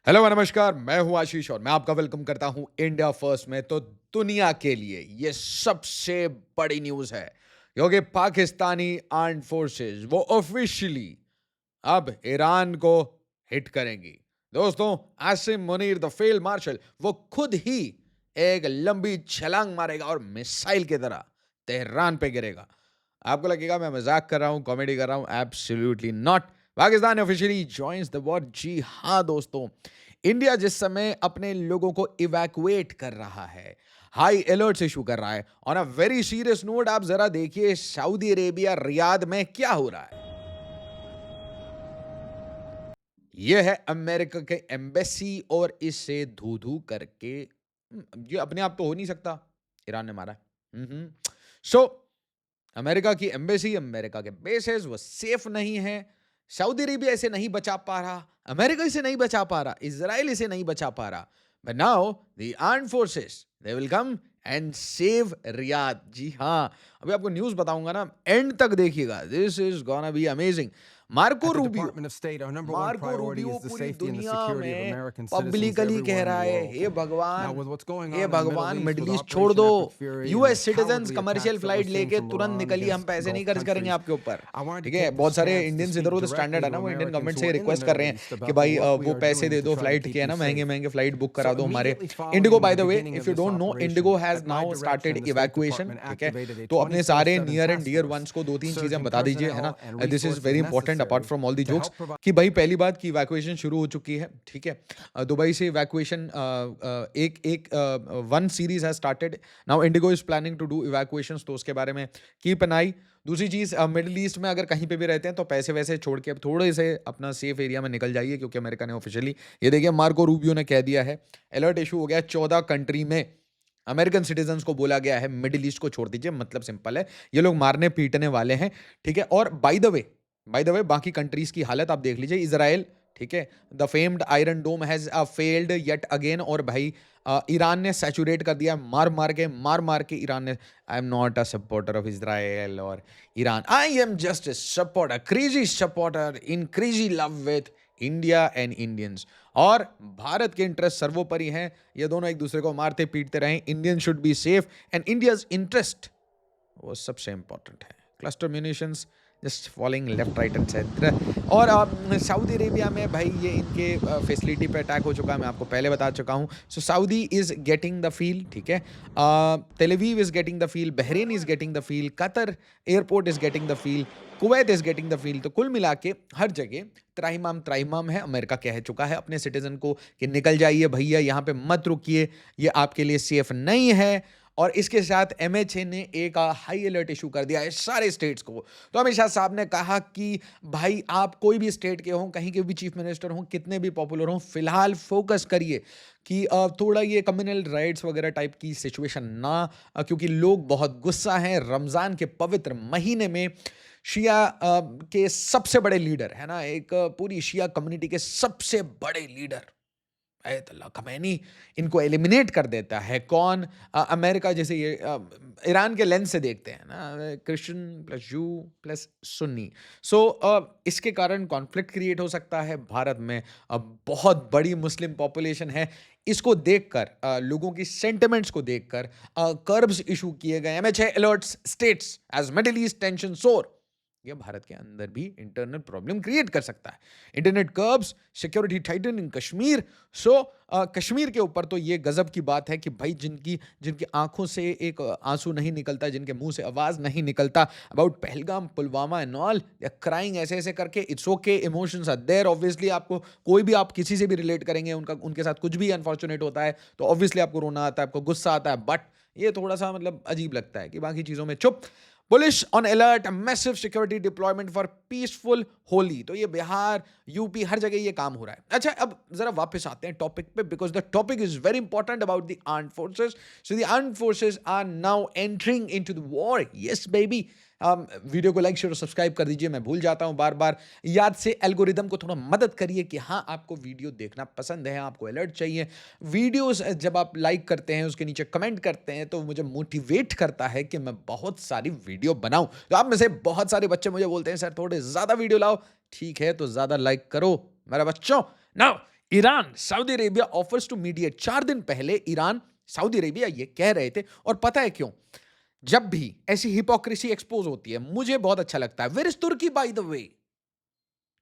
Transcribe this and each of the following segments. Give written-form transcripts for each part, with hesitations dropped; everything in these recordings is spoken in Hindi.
हेलो नमस्कार, मैं हूं आशीष और मैं आपका वेलकम करता हूं इंडिया फर्स्ट में। तो दुनिया के लिए ये सबसे बड़ी न्यूज़ है क्योंकि पाकिस्तानी आर्म्ड फोर्सेस वो ऑफिशियली अब ईरान को हिट करेंगी। दोस्तों, Asim Munir the field martial वो खुद ही एक लंबी छलांग मारेगा और मिसाइल की तरह तेहरान पे गिरेगा। आपको लगेगा मैं मजाक कर रहा हूं, कॉमेडी कर रहा हूं। Absolutely not. Pakistan officially joins the war. जी हाँ दोस्तों, इंडिया जिस समय अपने लोगों को इवैक्यूएट कर रहा है, हाई अलर्ट्स इशू कर रहा है, on a very serious note आप जरा देखिए सऊदी अरेबिया रियाद में क्या हो रहा है। ये है अमेरिका के एम्बेसी और इसे धू धू करके ये अपने आप तो हो नहीं सकता, ईरान ने मारा है। सो अमेरिका की एम्बेसी, अमेरिका के बेसेस वो सेफ नहीं है। सऊदी अरेबिया इसे नहीं बचा पा रहा, अमेरिका इसे नहीं बचा पा रहा, इजराइल इसे नहीं बचा पा रहा। But now the armed forces they will come and save Riyadh. जी हाँ, अभी आपको न्यूज़ बताऊंगा ना, एंड तक देखिएगा, this is gonna be amazing. Marco At the Rubio Department of State, our number one Marco priority Rubio is the पूरी safety and the दुनिया security of में American citizens पब्लिकली कह everywhere in the रहा है, world. Hey Now, with what's going on in the Middle भगवान East with मिडिल ईस्ट छोड़ Operation दो। Epic Fury and the US citizens cowardly commercial attacks that we're flight seeing लेके from तुरंत Iran निकलिए, हम against पैसे नहीं Gulf खर्च करेंगे countries, आपके ऊपर। I wanted to ठीक है, take बहुत this सारे chance to इंडियंस speak इधर उधर directly स्टैंडर्ड है to ना, वो इंडियन Americans गवर्नमेंट who से are in the रिक्वेस्ट कर Middle रहे हैं East कि about भाई what we वो are पैसे दे doing to दो try to फ्लाइट के, keep है you ना, महंगे safe. महंगे फ्लाइट बुक करा So, दो हमारे। immediately IndiGo, following by the the way, beginning of if you this don't know, IndiGo operation, has at my now started direction, the State evacuation. Department ठीक है, activated a तो अपने सारे 24/7 near and task dear force, ones को दो तीन चीजें हम surging बता दीजिए, है ना। personnel and this is resources very important apart necessary from all the to jokes. help provide. कि भाई पहली बात की इवैक्यूएशन शुरू हो चुकी है। ठीक है, दुबई से इवैक्यूएशन एक एक one series has started. Now IndiGo is planning to do evacuations, तो उसके बारे में कीप एन आई। दूसरी चीज, मिडिल ईस्ट में अगर कहीं पे भी रहते हैं तो पैसे वैसे छोड़ के अब थोड़े से अपना सेफ एरिया में निकल जाइए, क्योंकि अमेरिका ने ऑफिशियली, ये देखिए, मार्को रूबियो ने कह दिया है, अलर्ट इशू हो गया 14 कंट्री में। अमेरिकन सिटीजन्स को बोला गया है मिडिल ईस्ट को छोड़ दीजिए। मतलब सिंपल है, ये लोग मारने पीटने वाले हैं। ठीक है, और बाय द वे बाकी कंट्रीज की हालत आप देख लीजिए। इजराइल, ठीक है, the famed Iron Dome has failed yet again. और भाई ईरान ने सैचुरेट कर दिया, मार मार के ईरान ने। I am not a supporter of Israel और Iran, I am just a supporter, crazy supporter in crazy love with India and Indians. और भारत के इंटरेस्ट सर्वोपरि हैं, ये दोनों एक दूसरे को मारते पीटते रहें। Indian should be safe and India's interest वो सबसे इंपॉर्टेंट है। Cluster munitions just falling left right and centre. और सऊदी अरेबिया में भाई ये इनके फैसिलिटी पे अटैक हो चुका है, मैं आपको पहले बता चुका हूँ। So Saudi is getting the feel, ठीक है, Tel Aviv is getting the feel, Bahrain is getting the feel, Qatar airport is getting the feel, Kuwait is getting the feel. तो कुल मिला के हर जगह त्राहिमाम त्राहिमाम है। अमेरिका कह चुका है अपने सिटीजन को कि निकल जाइए भैया, यहाँ पे मत रुकिए, ये आपके लिए सेफ नहीं है। और इसके साथ एमएचए ने एक हाई अलर्ट इशू कर दिया है सारे स्टेट्स को। तो अमित शाह साहब ने कहा कि भाई आप कोई भी स्टेट के हों, कहीं के भी चीफ मिनिस्टर हों, कितने भी पॉपुलर हों, फिलहाल फोकस करिए कि थोड़ा ये कम्युनल राइट्स वगैरह टाइप की सिचुएशन ना, क्योंकि लोग बहुत गुस्सा हैं। रमज़ान के पवित्र महीने में शिया के सबसे बड़े लीडर है ना, एक पूरी शिया कम्युनिटी के सबसे बड़े लीडर अयतुल्ला खमैनी, इनको एलिमिनेट कर देता है। कौन? अमेरिका। जैसे ये ईरान के लेंस से देखते हैं ना, क्रिश्चियन प्लस जू प्लस सुन्नी। सो इसके कारण कॉन्फ्लिक्ट क्रिएट हो सकता है भारत में। बहुत बड़ी मुस्लिम पॉपुलेशन है, इसको देखकर लोगों की सेंटिमेंट्स को देखकर कर्ब्स इशू किए गए। MHA alerts states as middle east tension soar. ये भारत के अंदर भी इंटरनल प्रॉब्लम क्रिएट कर सकता है। इंटरनेट कर्ब्स, सिक्योरिटी टाइटन इन कश्मीर। सो कश्मीर के ऊपर तो ये गजब की बात है कि भाई जिनकी जिनकी आंखों से एक आंसू नहीं निकलता, जिनके मुंह से आवाज नहीं निकलता about Pahalgam, Pulwama and all, they crying ऐसे ऐसे करके। It's okay, emotions are there. Obviously आपको कोई भी, आप किसी से भी रिलेट करेंगे, उनके साथ कुछ भी अनफॉर्चुनेट होता है तो ऑब्वियसली आपको रोना आता है, आपको गुस्सा आता है। बट ये थोड़ा सा मतलब अजीब लगता है कि बाकी चीजों में चुप। Police on alert, massive security deployment for peaceful Holi. तो ये बिहार, यूपी, हर जगह ये काम हो रहा है। अच्छा, अब जरा वापस आते हैं टॉपिक पे, because the topic is very important about the armed forces. So the armed forces are now entering into the war. Yes baby. Video को लाइक शेयर और सब्सक्राइब कर दीजिए, मैं भूल जाता हूं बार बार। याद से एल्गोरिदम को थोड़ा मदद करिए कि हाँ आपको वीडियो देखना पसंद है, आपको अलर्ट चाहिए। वीडियोस जब आप लाइक करते हैं, उसके नीचे कमेंट करते हैं, तो मुझे मोटिवेट करता है कि मैं बहुत सारी वीडियो बनाऊं। तो आप में से बहुत सारे बच्चे मुझे बोलते हैं सर थोड़े ज्यादा वीडियो लाओ। ठीक है, तो ज्यादा लाइक करो मेरे बच्चों। Now Iran Saudi Arabia offers to mediate. 4 दिन पहले ईरान सऊदी अरेबिया ये कह रहे थे, और पता है क्यों? जब भी ऐसी हिपोक्रेसी एक्सपोज होती है मुझे बहुत अच्छा लगता है। Where is Turkey by the way?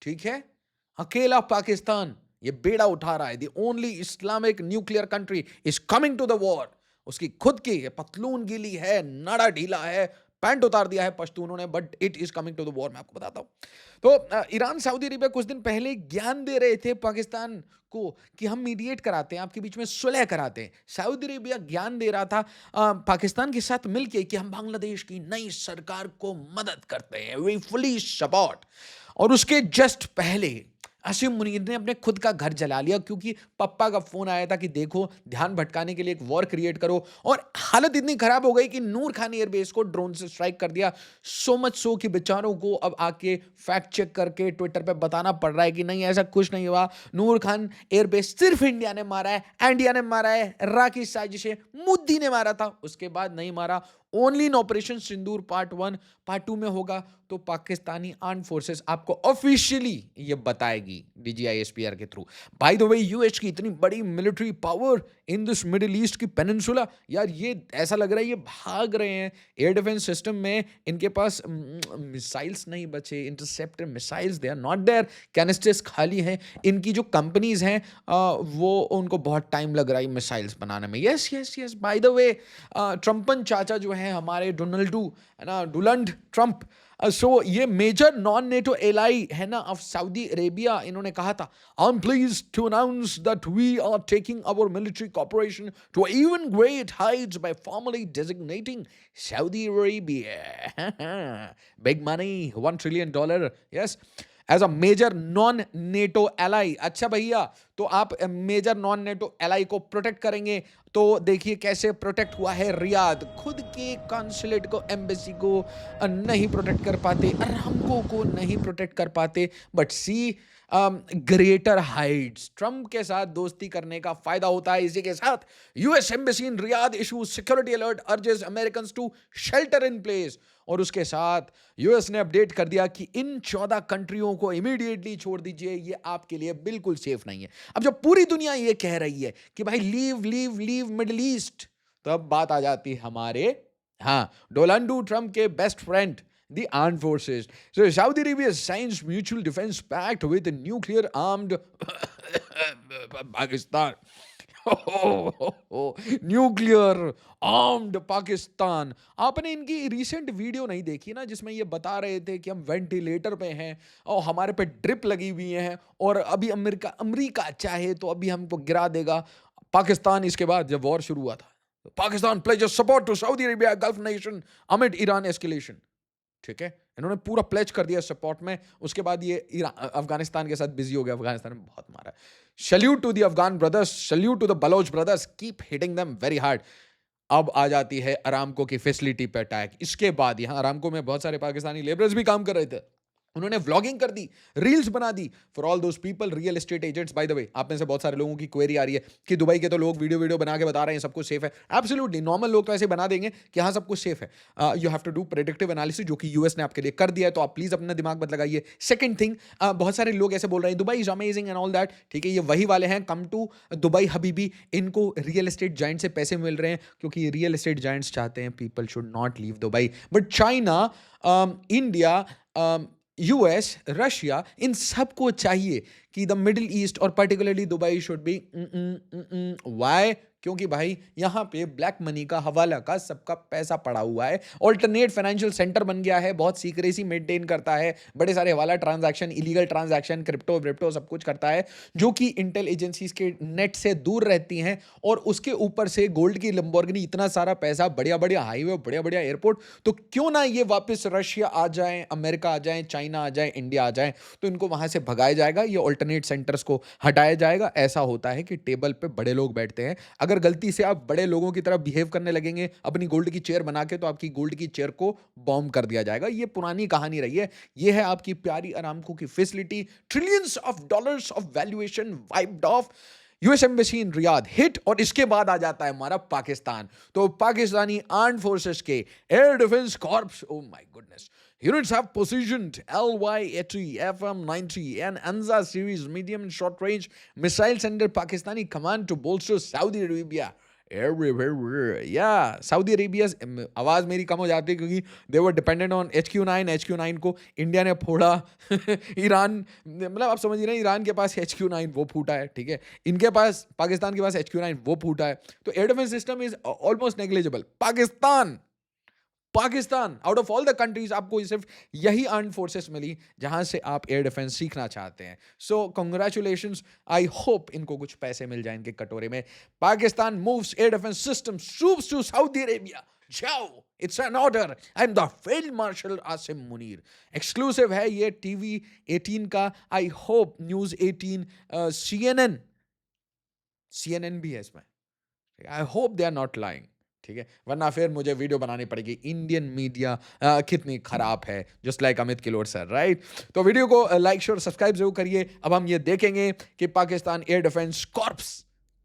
ठीक है, अकेला पाकिस्तान ये बेड़ा उठा रहा है। The only Islamic nuclear country is coming to the war. उसकी खुद की पतलून गीली है, नाड़ा ढीला है, पैंट उतार दिया है पश्तूनों ने, but it is coming to the war. मैं आपको बताता हूं। तो ईरान सऊदी अरेबिया कुछ दिन पहले ज्ञान दे रहे थे पाकिस्तान को कि हम मीडिएट कराते हैं, आपके बीच में सुलह कराते हैं। सऊदी अरेबिया ज्ञान दे रहा था पाकिस्तान के साथ मिलके कि हम बांग्लादेश की नई सरकार को मदद करते हैं, वी फुली सपोर्ट। और उसके जस्ट पहले आसिम मुनीर ने अपने खुद का घर जला लिया, क्योंकि पप्पा का फोन आया था कि देखो ध्यान भटकाने के लिए एक वॉर क्रिएट करो। और हालत इतनी खराब हो गई कि नूर खान एयरबेस को ड्रोन से स्ट्राइक कर दिया। सो मच सो कि बेचारों को अब आके फैक्ट चेक करके ट्विटर पे बताना पड़ रहा है कि नहीं, ऐसा कुछ नहीं हुआ। नूर खान एयरबेस सिर्फ इंडिया ने मारा है, इंडिया ने मारा है, राखी साजिशें मोदी ने मारा था, उसके बाद नहीं मारा। Only in operation Sindoor part 1, part 2 में होगा तो पाकिस्तानी आर्म फोर्सेस आपको ऑफिशियली ये बताएगी DGISPR के through. Bye the way, US की इतनी बड़ी military power in this middle east की पेनिनसुला, यार ये ऐसा लग रहा है ये भाग रहे हैं। एयर डिफेंस सिस्टम में इनके पास मिसाइल्स नहीं बचे, interceptor missiles they are not there, canisters खाली हैं। इनकी जो कंपनीज हैं वो उनको बहुत टाइम लग रहा है मिसाइल्स बनाने में। Yes yes yes, by the way Trump चाचा जो है हमारे डोनाल्डू है ना, डोनाल्ड ट्रम्प, सो ये मेजर नॉन नेटो एलाई है ना ऑफ सऊदी अरेबिया, इन्होंने कहा था I am pleased to announce that we are taking our military corporation to even great heights by formally designating Saudi Arabia big money $1 trillion, yes, as a major non NATO ally. अच्छा भैया, तो आप मेजर नॉन नेटो एलाई को प्रोटेक्ट करेंगे, तो देखिए कैसे प्रोटेक्ट हुआ है रियाद। खुद के कॉन्सुलेट को, एम्बेसी को नहीं प्रोटेक्ट कर पाते, अरामको को नहीं प्रोटेक्ट कर पाते, but see greater heights. Trump के साथ दोस्ती करने का फायदा होता है। इसी के साथ US embassy in Riyadh issue security alert, urges American to shelter in place. और उसके साथ यूएस ने अपडेट कर दिया कि इन 14 कंट्रियों को इमीडिएटली छोड़ दीजिए, ये आपके लिए बिल्कुल सेफ नहीं है। अब जब पूरी दुनिया ये कह रही है कि भाई leave leave leave middle east, तो अब बात आ जाती है हमारे डोनाल्ड ट्रम्प के best friend the armed forces. So Saudi Arabia signs mutual defense pact with a nuclear armed Pakistan. Nuclear armed Pakistan. आपने इनकी रिसेंट वीडियो नहीं देखी ना, जिसमें ये बता रहे थे कि हम वेंटिलेटर पे हैं और हमारे पे ड्रिप लगी हुई है, और अभी अमेरिका चाहे तो अभी हमको गिरा देगा। पाकिस्तान इसके बाद जब वॉर शुरू हुआ था, Pakistan pledges support to Saudi Arabia gulf nation amid Iran escalation. ठीक है, इन्होंने पूरा प्लेज कर दिया सपोर्ट में। उसके बाद ये अफगानिस्तान के साथ बिजी हो गया, अफगानिस्तान में बहुत मारा। Salute to the Afghan brothers, salute to the Baloch brothers, keep hitting them very hard. अब आ जाती है अरामको की फैसिलिटी पे अटैक। इसके बाद यहाँ अरामको में बहुत सारे पाकिस्तानी लेबरर्स भी काम कर रहे थे, उन्होंने व्लॉगिंग कर दी, रील्स बना दी for all those people, real estate agents. By the way, आप में से बहुत सारे लोगों की क्वेरी आ रही है कि दुबई के तो लोग वीडियो बना के बता रहे हैं सब कुछ सेफ है। एब्सोल्युटली, नॉर्मल लोग तो ऐसे बना देंगे कि हाँ सब कुछ सेफ है। You have to do predictive analysis, जो कि यूएस ने आपके लिए कर दिया है, तो आप प्लीज अपना दिमाग मत लगाइए। सेकंड थिंग, बहुत सारे लोग ऐसे बोल रहे हैं Dubai is amazing and all that. ठीक है, ये वही वाले हैं, कम टू दुबई हबीबी। इनको रियल एस्टेट जाइंट से पैसे मिल रहे हैं, क्योंकि रियल एस्टेट जाइंट्स चाहते हैं people should not leave Dubai. But China, India, US, Russia, इन सबको चाहिए कि द मिडिल ईस्ट और particularly Dubai should be why, क्योंकि भाई यहाँ पे ब्लैक मनी का, हवाला का, सबका पैसा पड़ा हुआ है। ऑल्टरनेट फाइनेंशियल सेंटर बन गया है, बहुत सीक्रेसी मेंटेन करता है, बड़े सारे हवाला ट्रांजैक्शन, इलीगल ट्रांजैक्शन, क्रिप्टो सब कुछ करता है, जो कि इंटेल एजेंसीज के नेट से दूर रहती हैं। और उसके ऊपर से गोल्ड की लंबोर्गिनी, इतना सारा पैसा, बढ़िया बढ़िया हाईवे, बढ़िया बढ़िया एयरपोर्ट, तो क्यों ना ये वापस रशिया आ जाए, अमेरिका आ जाए, चाइना आ जाए, इंडिया आ जाए, तो इनको वहां से भगाया जाएगा, ये ऑल्टरनेट सेंटर्स को हटाया जाएगा। ऐसा होता है कि टेबल पे बड़े लोग बैठते हैं, अगर गलती से आप बड़े लोगों की तरह बिहेव करने लगेंगे अपनी गोल्ड की चेयर बना के, तो आपकी गोल्ड की चेयर को बॉम्ब कर दिया जाएगा। ये पुरानी कहानी रही है। ये है आपकी प्यारी अरामको की facility, trillions of dollars of valuation wiped off, US embassy in Riyadh hit. और इसके बाद आ जाता है हमारा पाकिस्तान। तो पाकिस्तानी आर्म्ड फोर्सेस के air defence corps, oh my goodness, Units have positioned LY-80, FM-90 and ANZA series medium and short range missiles under Pakistani command to bolster Saudi Arabia. Yeah, Saudi Arabia's आवाज मेरी कम हो जाती है क्योंकि they were dependent on HQ9 को इंडिया ने फोड़ा ईरान मतलब आप समझ रहे हैं ईरान के पास HQ9 वो फूटा है ठीक है इनके पास पाकिस्तान के पास HQ9 वो फूटा है तो air defence system is almost negligible Pakistan out of all the countries आपको सिर्फ यही आर्म फोर्सेस मिली जहां से आप एयर डिफेंस सीखना चाहते हैं सो कंग्रेचुलेशंस आई होप इनको कुछ पैसे मिल जाए इनके कटोरे में Pakistan moves air defence system troops to Saudi Arabia जाओ it's an order I am the field marshal Asim Munir exclusive है ये टीवी 18 का आई होप न्यूज 18 CNN भी है इसमें I hope they are not lying ठीक है वरना फिर मुझे वीडियो बनानी पड़ेगी इंडियन मीडिया कितनी खराब है just like Amit Kilod sir right तो वीडियो को लाइक शेयर सब्सक्राइब जरूर करिए अब हम ये देखेंगे कि पाकिस्तान एयर डिफेंस कॉर्प्स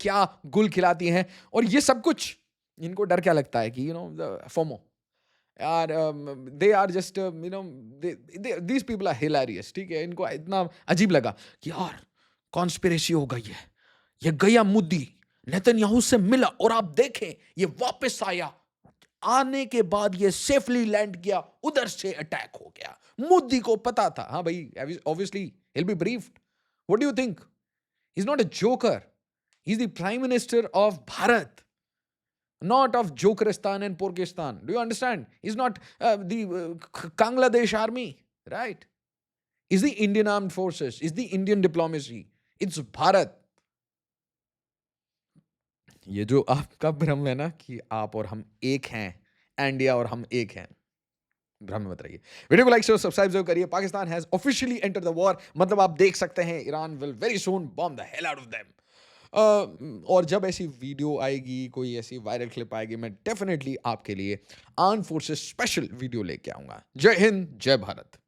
क्या गुल खिलाती हैं और ये सब कुछ इनको डर क्या लगता है कि यू नो फोमो यार they are just you know these people are hilarious ठीक है इनको इतना अजीब लगा कि यार कॉन्स्पिरेसी हो गई है ये गया मुद्दी नेतन्याहू से मिला और आप देखें ये वापस आया आने के बाद ये सेफली लैंड किया उधर से अटैक हो गया मोदी को पता था हाँ भाई obviously he'll be briefed what do you think he's not a joker he's the prime minister of Bharat not of Jokeristan and Porkistan do you understand he's not the Bangladesh army right is the Indian armed forces is the Indian diplomacy it's Bharat ये जो आपका भ्रम है ना कि आप और हम एक हैं इंडिया और हम एक हैं भ्रम में मत रहिए वीडियो को लाइक शेयर सब्सक्राइब जरूर करिए Pakistan has officially entered the war मतलब आप देख सकते हैं Iran will very soon bomb the hell out of them और जब ऐसी वीडियो आएगी कोई ऐसी वायरल क्लिप आएगी मैं डेफिनेटली आपके लिए आर्म फोर्सेस स्पेशल वीडियो लेके आऊंगा जय हिंद जय भारत